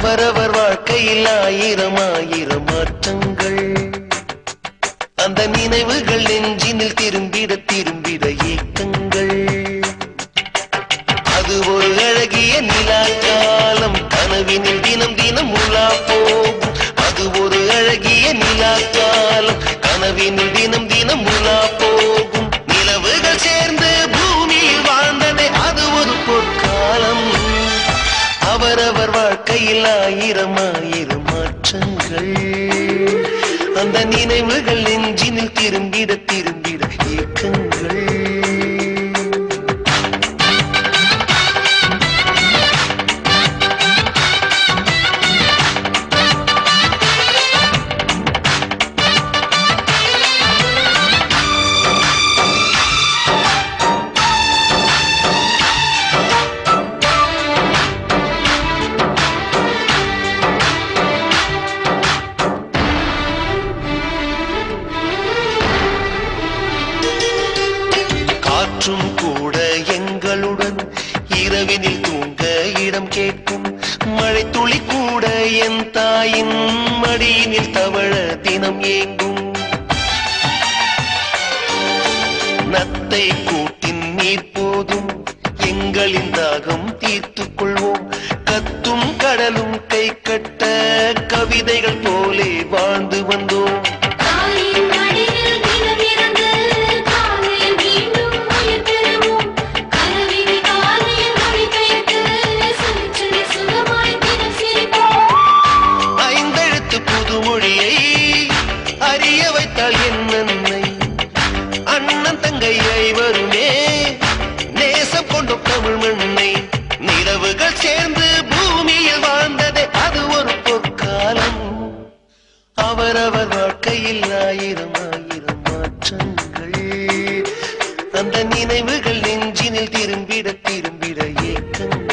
அவரவர் வாழ்க்கையில் ஆயிரம் ஆயிரம் மாற்றங்கள். அந்த நினைவுகள் நெஞ்சினில் திரும்பிட திரும்பிட ஏக்கங்கள். அது ஒரு அழகிய நிலா காலம், கனவினில் தினம் தினம் உலா போகும். அது ஒரு அழகிய நிலா காலம், கனவினில் தினம் தினம் உலா போகும். நிலவுகள் சேர்ந்து பூமியில் வாழ்ந்ததே அது ஒரு பொற்காலம். அவரவர் வாழ்க்கையில் ஆயிரம் ஆயிரம் மாற்றங்கள். அந்த நினைவுகள் நெஞ்சினில் திரும்பிட திரும்பிட ஏக்கங்கள். கூட எங்களுடன் இரவினில் தூங்க இடம் கேட்கும். மழை துளி கூட என் தாயின் மடியினில் தவழ தினம் ஏங்கும். நத்தை கூட்டின் நீர் போதும், எங்களின் தாகம் தீர்த்துக் கொள்வோம். கத்தும் கடலும் கை கட்ட கவிதைகள் போலே வாழ்ந்து வந்தோம். அறிய வைத்தால் என்னை அண்ணன் தங்கையை வருமே நேசம் கொண்ட தமிழ் மண்ணை. நிலவுகள் சேர்ந்து பூமியில் வாழ்ந்ததே அது ஒரு பொற்காலம். அவரவர் வாழ்க்கையில் ஆயிரம் ஆயிரம் மாற்றங்கள். அந்த நினைவுகள் நெஞ்சினில் திரும்பிட திரும்பிட ஏக்கங்கள்.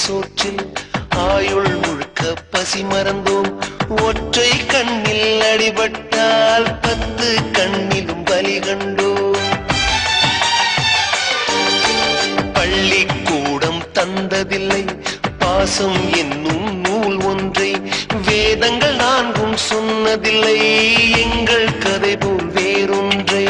சோற்றில் ஆயுள் முழுக்க பசி மறந்தோம். ஒற்றை கண்ணில் அடிபட்டால் 10 கண்ணிலும் பலி கண்டோம். பள்ளிக்கூடம் தந்ததில்லை பாசம் என்னும் நூல் ஒன்றை. வேதங்கள் 4 சொன்னதில்லை எங்கள் கதை போல் வேறொன்றை.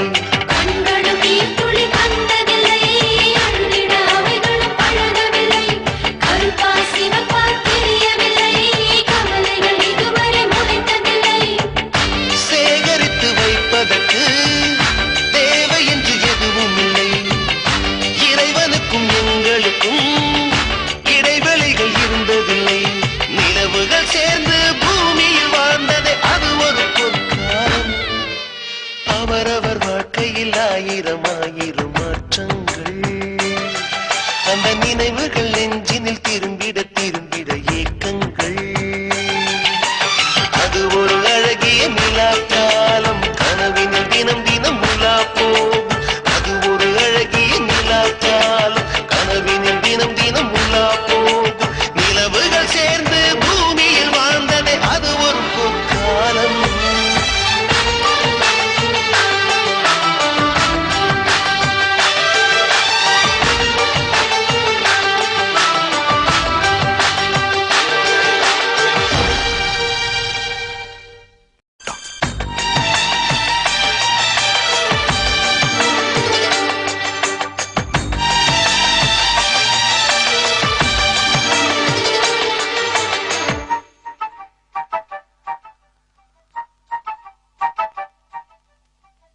இடைவெளிகள் இருந்ததில்லை. நிலவுகள் சேர்ந்து பூமியில் வாழ்ந்ததே அது ஒரு பொற்காலம். அவரவர் வாழ்க்கையில் ஆயிரம் ஆயிரம் மாற்றங்கள். அந்த நினைவுகள் நெஞ்சினில் திரும்பிட திரும்பிட ஏக்கங்கள். அது ஒரு அழகிய நிலா காலம், கனவினில் தினம் தினம் உலா போகும். அது ஒரு அழகிய நிலா காலம், கனவினில் தினம் தினம் உலா போகும். நிலவுகள் சேர்ந்து பூமியில் வாழ்ந்ததே அது ஒரு பொற்காலம்.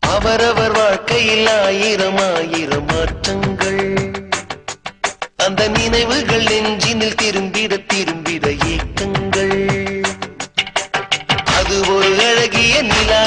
அவரவர் வாழ்க்கையில் ஆயிரம் ஆயிரம் மாற்றங்கள். அந்த நினைவுகள் நெஞ்சினில் திரும்பிட திரும்பிட ஏக்கங்கள் அது ஒரு அழகிய நிலா